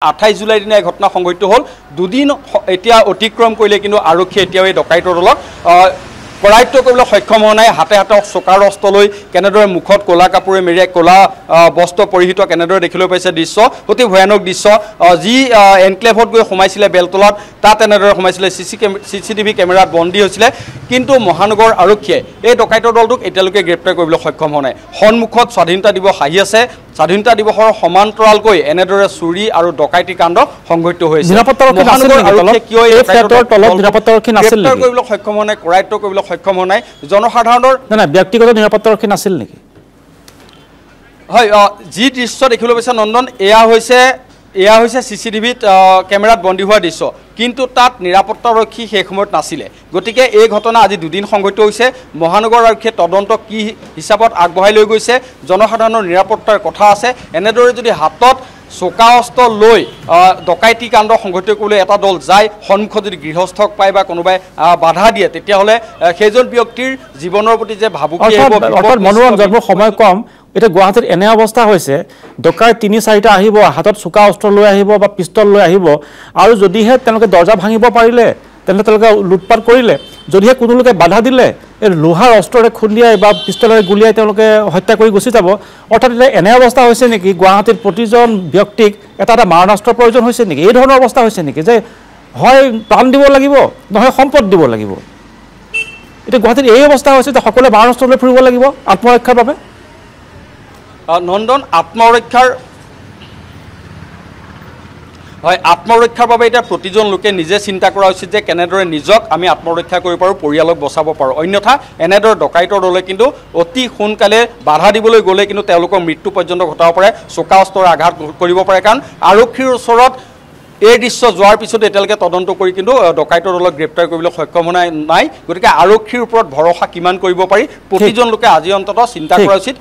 28 July দিনা এই ঘটনা সংঘটিত হল দুদিন এতিয়া অতিক্ৰম কৰিলে কিন্তু আৰক্ষী এতিয়াও এই ডকাইতৰ দলক কৰায়ত্ব কৰিবলৈ সক্ষম হোৱা নাই হাতে হাতে চকাৰ অস্ত্ৰ লৈ কেনেদৰে মুখত ক'লা কাপোৰে মেৰিয়াই ক'লা বস্ত্ৰ পৰিহিত কেনেদৰে দেখিবলৈ পাইছে দৃশ্য অতি ভয়ানক দৃশ্য যি এনক্লেভত গৈ সোমাইছিলে বেলতলাত তাত এনেদৰে সোমাইছিলে চিচিটিভি কেমেৰাত বন্দী হৈছিলে কিন্তু মহানগৰ আৰক্ষীয়ে এই ডকাইতৰ দলটোক এতিয়ালৈকে গ্ৰেপ্তাৰ কৰিবলৈ সক্ষম হোৱা নাই সন্মুখত স্বাধীনতা দিৱস আহি আছে স্বাধীনতা দিৱসৰ সমান্তৰালকৈ এনেদৰে চুৰি আৰু ডকাইতি কাণ্ড সংঘটিত হৈছে মহানগৰ আৰক্ষীয়ে কিয় এই নিৰাপত্তাৰক্ষী নাছিল গ্ৰেপ্তাৰ কৰিবলৈ সক্ষম হোৱা নাই কৰায়ত্ব কৰিবলৈ সক্ষম হোৱা নাই জনসাধাৰণৰ ব্যক্তিগত নিৰাপত্তাৰক্ষী নাছিল নেকি হয় যি দৃশ্য দেখিবলৈ পাইছে নন্দন এয়া হৈছে চিচিটিভিত কেমেৰাত বন্দী হোৱা দৃশ্য কিন্তু তাত নিৰাপত্তাৰক্ষী সেই সময়ত নাছিলে গতিকে এই ঘটনা আজি দুদিন সংঘটিত হৈছে মহানগৰ আৰক্ষীয়ে তদন্ত কি হিচাপত আগবঢ়াই লৈ গৈছে জনসাধাৰণৰ নিৰাপত্তাৰ কথা আছে এনেদৰে যদি হাতত চোকা অস্ত্ৰ লৈ ডকাইতি কাণ্ড সংঘটিত কৰিবলৈ এটা দল যায় সন্মুখত যদি গৃহস্থক পায় বা কোনোবাই বাধা দিয়ে তেতিয়াহ'লে সেইজন ব্যক্তিৰ জীৱনৰ প্ৰতি যে ভাবুকি অৰ্থাৎ মনোৰঞ্জনৰ সময় কম এটা গুৱাহাটীত এনে অৱস্থা হৈছে ডকাই ৩-৪টা আহিব হাতত চোকা অস্ত্ৰ লৈ আহিব বা পিষ্টল লৈ আহিব আৰু যদিহে তেওঁলোকে দৰ্জা ভাঙিব পাৰিলে তেন্তে তেওঁলোকে লুটপাট কৰিলে যদিহে কোনো লোকে বাধা দিলে এই লোহাৰ অস্ত্ৰৰে খুন্দিয়াই বা পিষ্টলেৰে গুলিয়াই তেওঁলোকে হত্যা কৰি গুচি যাব অৰ্থাৎ এনে অৱস্থা হৈছে নেকি গুৱাহাটীত প্ৰতিজন ব্যক্তিক এটা মাৰণাস্ত্ৰৰ প্ৰয়োজন হৈছে নেকি এই ধৰণৰ অৱস্থা হৈছে নেকি যে হয় প্ৰাণ দিব লাগিব নহয় সম্পদ দিব লাগিব এতিয়া গুৱাহাটীত এই অৱস্থা হৈছে যে সকলোৱে মাৰণাস্ত্ৰ লৈ ফুৰিব লাগিব আত্মৰক্ষাৰ বাবে নন্দন আত্মৰক্ষাৰ বাবে এতিয়া প্ৰতিজন লোকে নিজে চিন্তা কৰা উচিত যে কেনেদৰে নিজক আমি আত্মৰক্ষা কৰিব পাৰোঁ পৰিয়ালক বচাব পাৰোঁ অন্যথা এনেদৰে ডকাইতৰ দলে কিন্তু অতি সোনকালে বাধা দিবলৈ গ'লে কিন্তু তেওঁলোকৰ মৃত্যু পৰ্যন্ত ঘটাব পাৰে চোকা অস্ত্ৰৰে আঘাত কৰিব পাৰে কাৰণ আৰক্ষীৰ ওচৰত এই দৃশ্য যোৱাৰ পিছত এতিয়ালৈকে তদন্ত কৰি কিন্তু ডকাইতৰ দলক গ্ৰেপ্তাৰ কৰিবলৈ সক্ষম হোৱা নাই গতিকে আৰক্ষীৰ ওপৰত ভৰসা কিমান কৰিব পাৰি প্ৰতিজন লোকে আজি অন্ততঃ চিন্তা কৰা উচিত